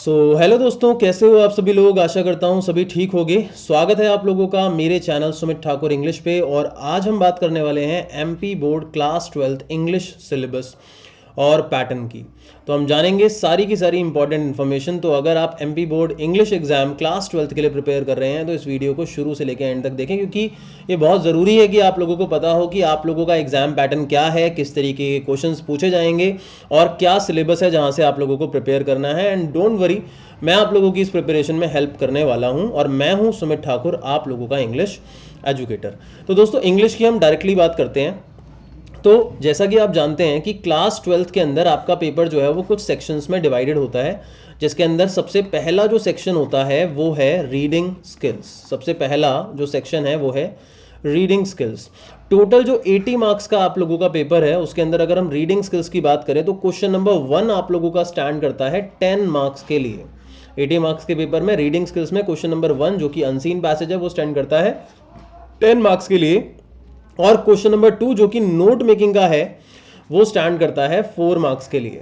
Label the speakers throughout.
Speaker 1: Hello दोस्तों, कैसे हो आप सभी लोग। आशा करता हूँ सभी ठीक होंगे। स्वागत है आप लोगों का मेरे चैनल सुमित ठाकुर इंग्लिश पे। और आज हम बात करने वाले हैं MP board class 12th English syllabus और पैटर्न की। तो हम जानेंगे सारी की सारी इंपॉर्टेंट इन्फॉर्मेशन। तो अगर आप MP board English exam class 12th के लिए प्रिपेयर कर रहे हैं तो इस वीडियो को शुरू से लेकर एंड तक देखें, क्योंकि ये बहुत ज़रूरी है कि आप लोगों को पता हो कि आप लोगों का एग्जाम पैटर्न क्या है, किस तरीके के क्वेश्चंस पूछे जाएंगे और क्या सिलेबस है जहाँ से आप लोगों को प्रिपेयर करना है। एंड डोंट वरी, मैं आप लोगों की इस प्रिपरेशन में हेल्प करने वाला हूँ और मैं हूँ सुमित ठाकुर, आप लोगों का इंग्लिश एजुकेटर। तो दोस्तों, इंग्लिश की हम डायरेक्टली बात करते हैं। तो जैसा कि आप जानते हैं कि क्लास 12th के अंदर आपका पेपर जो है वो कुछ सेक्शंस में डिवाइडेड होता है, जिसके अंदर सबसे पहला जो सेक्शन होता है वो है रीडिंग स्किल्स। सबसे पहला जो सेक्शन है वो है रीडिंग स्किल्स। टोटल जो 80 मार्क्स का आप लोगों का पेपर है उसके अंदर अगर हम रीडिंग स्किल्स की बात करें तो क्वेश्चन नंबर 1 आप लोगों का स्टैंड करता है 10 मार्क्स के लिए। 80 मार्क्स के पेपर में रीडिंग स्किल्स में क्वेश्चन नंबर 1 जो कि अनसीन पैसेज है वो स्टैंड करता है 10 मार्क्स के लिए। और क्वेश्चन नंबर 2 जो कि नोट मेकिंग का है वो स्टैंड करता है 4 मार्क्स के लिए,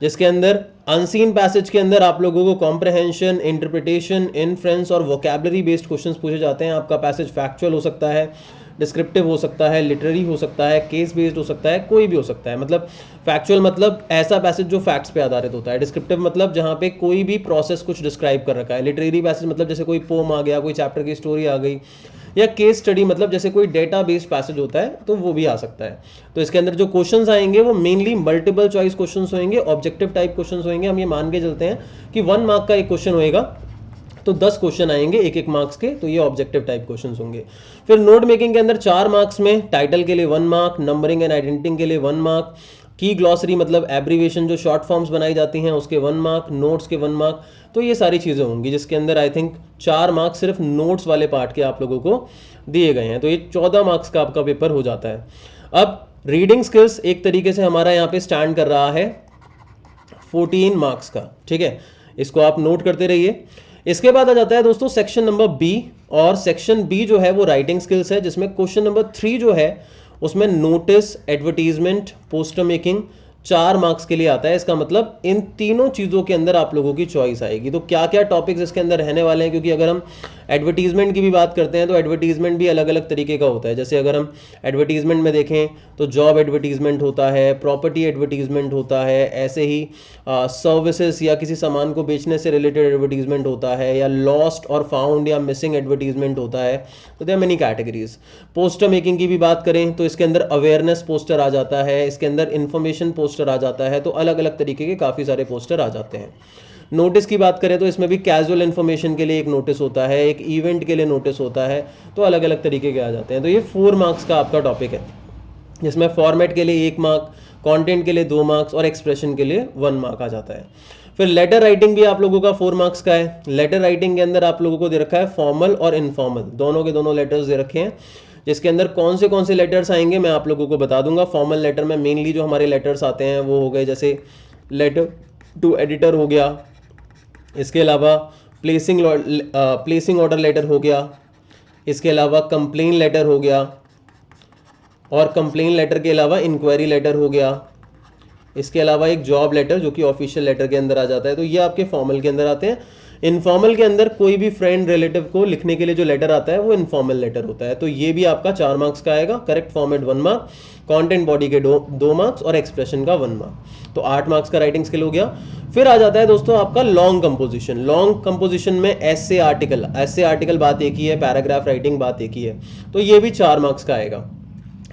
Speaker 1: जिसके अंदर अनसीन पैसेज के अंदर आप लोगों को कॉम्प्रहेंशन, इंटरप्रिटेशन, इनफ्रेंस और वोकैबुलरी बेस्ड क्वेश्चंस पूछे जाते हैं। आपका पैसेज फैक्चुअल हो सकता है, डिस्क्रिप्टिव हो सकता है, लिटरेरी हो सकता है, केस बेस्ड हो सकता है, कोई भी हो सकता है। मतलब फैक्चुअल मतलब ऐसा पैसेज जो फैक्ट्स पे आधारित होता है, डिस्क्रिप्टिव मतलब जहाँ पे कोई भी प्रोसेस कुछ डिस्क्राइब कर रखा है, लिटरेरी पैसेज मतलब जैसे कोई पोम आ गया, कोई चैप्टर की स्टोरी आ गई, या केस स्टडी मतलब जैसे कोई डेटा बेस्ड पैसेज होता है तो वो भी आ सकता है। तो इसके अंदर जो क्वेश्चंस आएंगे वो मेनली मल्टीपल चॉइस क्वेश्चंस होंगे, ऑब्जेक्टिव टाइप क्वेश्चंस होंगे। हम ये मान के चलते हैं कि 1 मार्क का एक क्वेश्चन होएगा तो 10 क्वेश्चन आएंगे एक एक मार्क्स के, तो ये ऑब्जेक्टिव टाइप क्वेश्चंस होंगे। फिर नोट मेकिंग के अंदर 4 मार्क्स में टाइटल के लिए 1 मार्क, नंबरिंग एंड आइडेंटिटी के लिए 1 मार्क, की ग्लॉसरी मतलब एब्रीवेशन जो शॉर्ट फॉर्म्स बनाई जाती हैं उसके 1 मार्क, नोट्स के 1 मार्क। तो ये सारी चीज़ें होंगी जिसके अंदर आई थिंक 4 मार्क्स सिर्फ नोट्स वाले पार्ट के आप लोगों को दिए गए हैं। तो ये 14 मार्क्स का आपका पेपर हो जाता है। अब रीडिंग स्किल्स एक तरीके से हमारा यहाँ पे स्टैंड कर रहा है 14 मार्क्स का, ठीक है। इसको आप नोट करते रहिए। इसके बाद आ जाता है दोस्तों सेक्शन नंबर बी, और सेक्शन बी जो है वो राइटिंग स्किल्स है, जिसमें क्वेश्चन नंबर 3 जो है उसमें notice, advertisement, poster making 4 marks के लिए आता है। इसका मतलब इन तीनों चीज़ों के अंदर आप लोगों की चॉइस आएगी। तो क्या क्या टॉपिक्स इसके अंदर रहने वाले हैं, क्योंकि अगर हम एडवर्टीजमेंट की भी बात करते हैं तो एडवर्टीजमेंट भी अलग अलग तरीके का होता है। जैसे अगर हम एडवर्टीजमेंट में देखें तो जॉब एडवर्टीजमेंट होता है, प्रॉपर्टी एडवर्टीजमेंट होता है, ऐसे ही सर्विसेज या किसी सामान को बेचने से रिलेटेड एडवर्टीजमेंट होता है, या लॉस्ट और फाउंड या मिसिंग एडवर्टीजमेंट होता है। तो there many categories. Poster making की भी बात करें तो इसके अंदर अवेयरनेस पोस्टर आ जाता है, इसके अंदर इंफॉर्मेशन पोस्टर आ जाता है। तो अलग अलग तरीके के काफ़ी सारे पोस्टर आ जाते हैं। नोटिस की बात करें तो इसमें भी कैजुअल इन्फॉर्मेशन के लिए एक नोटिस होता है, एक इवेंट के लिए नोटिस होता है। तो अलग अलग तरीके के आ जाते हैं। तो ये 4 मार्क्स का आपका टॉपिक है, जिसमें फॉर्मेट के लिए 1 मार्क, कंटेंट के लिए 2 मार्क्स और एक्सप्रेशन के लिए 1 मार्क आ जाता है। फिर लेटर राइटिंग भी आप लोगों का 4 मार्क्स का है। लेटर राइटिंग के अंदर आप लोगों को दे रखा है फॉर्मल और इनफॉर्मल, दोनों के दोनों लेटर्स दे रखे हैं, जिसके अंदर कौन से लेटर्स आएंगे मैं आप लोगों को बता दूंगा। फॉर्मल लेटर में मेनली जो हमारे लेटर्स आते हैं वो हो गए जैसे लेटर टू एडिटर हो गया, इसके अलावा प्लेसिंग ऑर्डर लेटर हो गया, इसके अलावा कंप्लेन लेटर हो गया, और कंप्लेन लेटर के अलावा इंक्वायरी लेटर हो गया, इसके अलावा एक जॉब लेटर जो कि ऑफिशियल लेटर के अंदर आ जाता है। तो ये आपके फॉर्मल के अंदर आते हैं। इनफॉर्मल के अंदर कोई भी फ्रेंड रिलेटिव को लिखने के लिए जो लेटर आता है वो इनफॉर्मल लेटर होता है। तो ये भी आपका 4 मार्क्स का आएगा। Correct format 1 mark, content body के 2 मार्क्स और एक्सप्रेशन का 1 मार्क। तो 8 मार्क्स का राइटिंग स्किल हो गया। फिर आ जाता है दोस्तों आपका लॉन्ग कंपोजिशन। लॉन्ग कंपोजिशन में ऐसे आर्टिकल बात एक ही है, पैराग्राफ राइटिंग बात एक ही है। तो ये भी 4 मार्क्स का आएगा।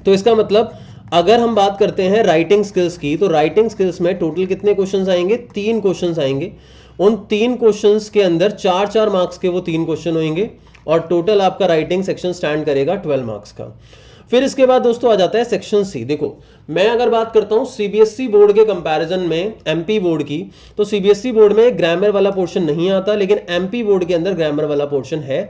Speaker 1: तो इसका मतलब अगर हम बात करते हैं राइटिंग स्किल्स की, तो राइटिंग स्किल्स में टोटल कितने क्वेश्चंस आएंगे? 3 क्वेश्चंस आएंगे। उन 3 क्वेश्चंस के अंदर 4-4 मार्क्स के वो 3 क्वेश्चन होंगे, और टोटल आपका राइटिंग सेक्शन स्टैंड करेगा 12 मार्क्स का। फिर इसके बाद दोस्तों आ जाता है सेक्शन सी। देखो, मैं अगर बात करता हूं सीबीएसई बोर्ड के कंपैरिजन में एमपी बोर्ड की, तो सीबीएसई बोर्ड में ग्रामर वाला पोर्शन नहीं आता, लेकिन एमपी बोर्ड के अंदर ग्रामर वाला पोर्शन है,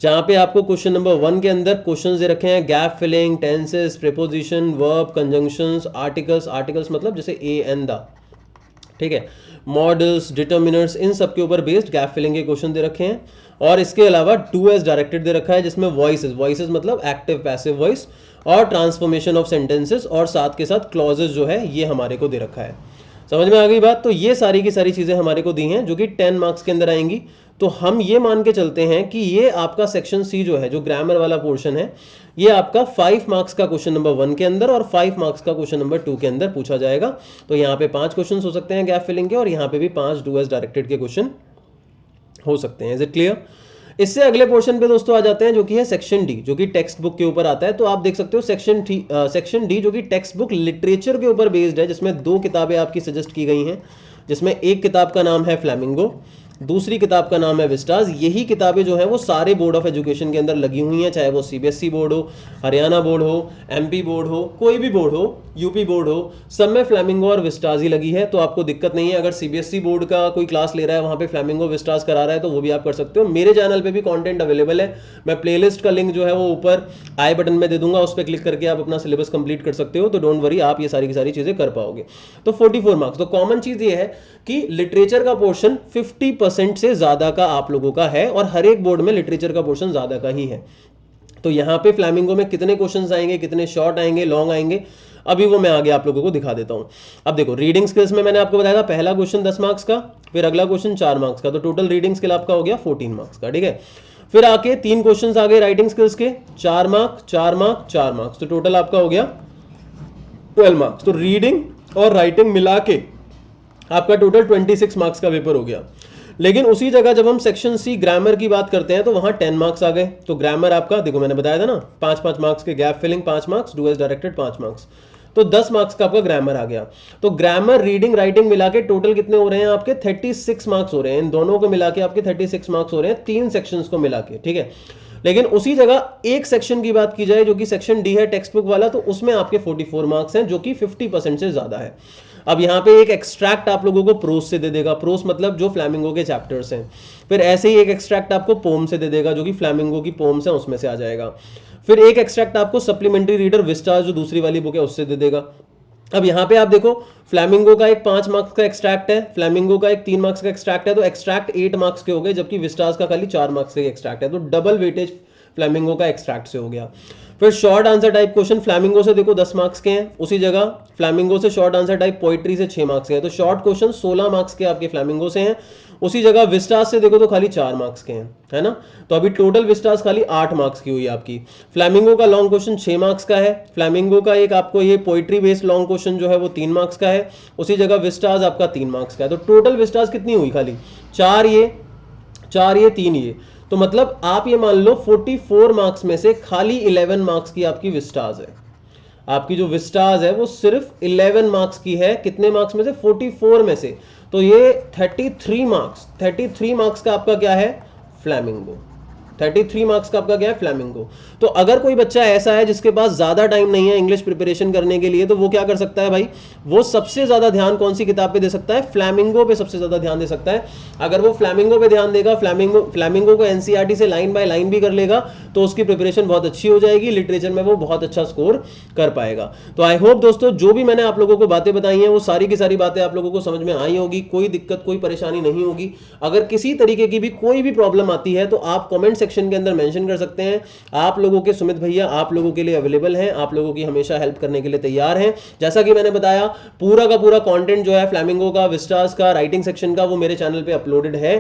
Speaker 1: जहां पे आपको क्वेश्चन नंबर 1 के अंदर क्वेश्चंस दे रखे हैं gap filling, tenses, preposition, verb, conjunctions, articles मतलब जैसे ए एंड द, ठीक है, मॉडल्स, डिटर्मिनर्स, इन सब के ऊपर बेस्ड गैप फिलिंग के क्वेश्चन दे रखे हैं। और इसके अलावा 2S डायरेक्टेड दे रखा है, जिसमें वॉइसेस मतलब एक्टिव पैसिव वॉइस, और ट्रांसफॉर्मेशन ऑफ सेंटेंसेस, और साथ के साथ क्लॉजेस जो है ये हमारे को दे रखा है। समझ में आ गई बात। तो ये सारी की सारी चीजें हमारे को दी हैं जो कि 10 मार्क्स के अंदर आएंगी। तो हम ये मान के चलते हैं कि ये आपका सेक्शन सी जो है, जो ग्रामर वाला पोर्शन है, ये आपका 5 मार्क्स का क्वेश्चन नंबर 1 के अंदर और 5 मार्क्स का क्वेश्चन नंबर 2 के अंदर पूछा जाएगा। तो यहाँ पे 5 क्वेश्चन हो सकते हैं गैप फिलिंग के, और यहाँ पे भी 5 डू एज डायरेक्टेड के क्वेश्चन हो सकते हैं। Is it clear? इससे अगले पोर्शन पे दोस्तों आ जाते हैं जो कि है सेक्शन डी, जो कि टेक्स्ट बुक के ऊपर आता है। तो आप देख सकते हो सेक्शन डी जो कि टेक्स्ट बुक लिटरेचर के ऊपर बेस्ड है, जिसमें 2 किताबें आपकी सजेस्ट की गई हैं, जिसमें एक किताब का नाम है फ्लैमिंगो, दूसरी किताब का नाम है विस्टाज। यही किताबें जो है वो सारे बोर्ड ऑफ एजुकेशन के अंदर लगी हुई हैं, चाहे वो सीबीएसई बोर्ड हो, हरियाणा बोर्ड हो, एमपी बोर्ड हो, कोई भी बोर्ड हो, यूपी बोर्ड हो, सब में फ्लैमिंगो और विस्टाज ही लगी है। तो आपको दिक्कत नहीं है। अगर सीबीएसई बोर्ड का कोई क्लास ले रहा है, वहां पे फ्लैमिंगो विस्टाज करा रहा है, तो वो भी आप कर सकते हो। मेरे चैनल पे भी कंटेंट अवेलेबल है। मैं प्लेलिस्ट का लिंक जो है वो ऊपर आई बटन में दे दूंगा, उस पर क्लिक करके आप अपना सिलेबस कंप्लीट कर सकते हो। तो डोंट वरी, आप ये सारी की सारी चीजें कर पाओगे। तो 44 मार्क्स। तो कॉमन चीज ये है कि लिटरेचर का पोर्शन 50% से ज्यादा का आप लोगों का है, और हर एक बोर्ड में लिटरेचर का पोर्शन ज्यादा का ही है। तो यहां पे फ्लैमिंगो में कितने क्वेश्चंस आएंगे, कितने शॉर्ट आएंगे, लॉन्ग आएंगे, अभी वो मैं आगे आप लोगों को दिखा देता हूं। अब देखो, रीडिंग स्किल्स में मैंने आपको बताया था पहला क्वेश्चन 10 मार्क्स का, फिर अगला क्वेश्चन 4 मार्क्स का। तो टोटल रीडिंग स्किल आपका हो गया 14 मार्क्स का। ठीक है, फिर आके 3 क्वेश्चंस आ गए राइटिंग स्किल्स के, 4 मार्क्स 4 मार्क्स 4 मार्क्स। तो टोटल आपका हो गया 12 मार्क्स। तो रीडिंग और राइटिंग मिला के आपका टोटल 26 मार्क्स का पेपर हो गया। लेकिन उसी जगह जब हम सेक्शन सी ग्रामर की बात करते हैं तो वहां 10 मार्क्स आ गए। तो ग्रामर आपका देखो, मैंने बताया था ना, 5-5 मार्क्स के, gap filling 5 marks, do as directed 5 marks. तो 10 मार्क्स का आपका ग्रामर आ गया। तो ग्रामर, रीडिंग, राइटिंग मिला के टोटल कितने हो रहे हैं आपके? 36 मार्क्स हो रहे हैं। इन दोनों को मिला के आपके 36 मार्क्स हो रहे हैं, 3 सेक्शंस को मिला के। ठीक है, लेकिन उसी जगह एक सेक्शन की बात की जाए जो कि सेक्शन डी है, टेक्स्ट बुक वाला, तो उसमें आपके 44 मार्क्स हैं, जो कि 50% से ज्यादा है। अब यहाँ पे एक एक्सट्रैक्ट आप लोगों को प्रोस से दे देगा, प्रोस मतलब जो फ्लैमिंगो के चैप्टर्स हैं। फिर ऐसे ही एक एक्सट्रैक्ट आपको पोम से दे देगा, जो कि फ्लैमिंगो की पोम्स हैं उसमें से आ जाएगा। फिर एक एक्सट्रैक्ट आपको सप्लीमेंट्री रीडर विस्टार, जो दूसरी वाली बुक है, उससे दे देगा। अब यहाँ पे आप देखो, फ्लैमिंगो का एक 5 मार्क्स का एक्सट्रैक्ट है, फ्लैमिंगो का एक 3 मार्क्स का एक्सट्रैक्ट है। तो एक्सट्रैक्ट 8 मार्क्स के हो गए, जबकि विस्टार्स का खाली 4 मार्क्स का एक्सट्रैक्ट है। तो डबल वेटेज फ्लैमिंगो का एक्सट्रैक्ट से हो गया। फिर short answer type question flamingo से देखो 10 मार्क्स के हैं, उसी जगह फ्लैमिंगो से शॉर्ट आंसर टाइप पोइट्री से 6 मार्क्स के हैं। तो शॉर्ट क्वेश्चन 16 मार्क्स के आपके फ्लैमिंगो से हैं। उसी जगह विस्टास से देखो तो खाली 4 मार्क्स के हैं, है ना। तो अभी टोटल विस्टास खाली 8 मार्क्स की हुई आपकी। फ्लैमिंगो का लॉन्ग क्वेश्चन 6 मार्क्स का है। फ्लैमिंगो का एक आपको ये पोइट्री बेस्ड लॉन्ग क्वेश्चन जो है वो 3 मार्क्स का है। उसी जगह विस्टास आपका 3 मार्क्स का है। तो टोटल विस्टास कितनी हुई? खाली 4 ये 3 ये। तो मतलब आप ये मान लो 44 मार्क्स में से खाली 11 मार्क्स की आपकी विस्टाज है। आपकी जो विस्टाज है वो सिर्फ 11 मार्क्स की है। कितने मार्क्स में से? 44 में से। तो ये 33 मार्क्स का आपका क्या है? फ्लैमिंगो। 33 मार्क्स का आपका क्या है? फ्लैमिंगो। तो अगर कोई बच्चा ऐसा है जिसके पास ज्यादा टाइम नहीं है इंग्लिश प्रिपरेशन करने के लिए, तो वो क्या कर सकता है भाई? वो सबसे ज्यादा ध्यान कौन सी किताब पे दे सकता है? फ्लैमिंगो पे सबसे ज्यादा ध्यान दे सकता है। अगर वो फ्लैमिंगो पे ध्यान देगा, फ्लैमिंगो को एनसीईआरटी से लाइन बाय लाइन भी कर लेगा, तो उसकी प्रिपरेशन बहुत अच्छी हो जाएगी। लिटरेचर में वो बहुत अच्छा स्कोर कर पाएगा। तो आई होप दोस्तों, जो भी मैंने आप लोगों को बातें बताई हैं वो सारी की सारी बातें आप लोगों को समझ में आई होगी। कोई दिक्कत, कोई परेशानी नहीं होगी। अगर किसी तरीके की भी कोई भी प्रॉब्लम आती है तो आप कमेंट सेक्शन के अंदर मेंशन कर सकते हैं। आप लोगों के सुमित भैया आप लोगों के लिए अवेलेबल हैं, आप लोगों की हमेशा हेल्प करने के लिए तैयार हैं। जैसा कि मैंने बताया, पूरा का पूरा कंटेंट जो है फ्लैमिंगो का, विस्टास का, राइटिंग सेक्शन का, वो मेरे चैनल पे अपलोडेड है।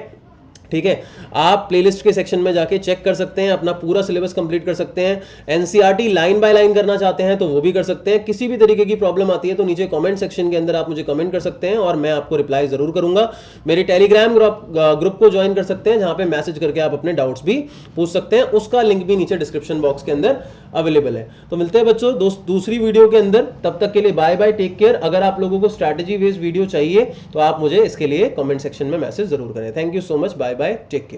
Speaker 1: ठीक है, आप प्लेलिस्ट के सेक्शन में जाके चेक कर सकते हैं, अपना पूरा सिलेबस कंप्लीट कर सकते हैं। एनसीईआरटी लाइन बाय लाइन करना चाहते हैं तो वो भी कर सकते हैं। किसी भी तरीके की प्रॉब्लम आती है तो नीचे कमेंट सेक्शन के अंदर आप मुझे कमेंट कर सकते हैं और मैं आपको रिप्लाई जरूर करूंगा। मेरे टेलीग्राम ग्रुप को ज्वाइन कर सकते हैं, जहां पे मैसेज करके आप अपने डाउट्स भी पूछ सकते हैं। उसका लिंक भी नीचे डिस्क्रिप्शन बॉक्स के अंदर अवेलेबल है। तो मिलते हैं बच्चों दूसरी वीडियो के अंदर। तब तक के लिए बाय बाय, टेक केयर। अगर आप लोगों को स्ट्रैटेजी बेस्ड वीडियो चाहिए तो आप मुझे इसके लिए कमेंट सेक्शन में मैसेज जरूर करें। Thank you so much, bye bye, take care.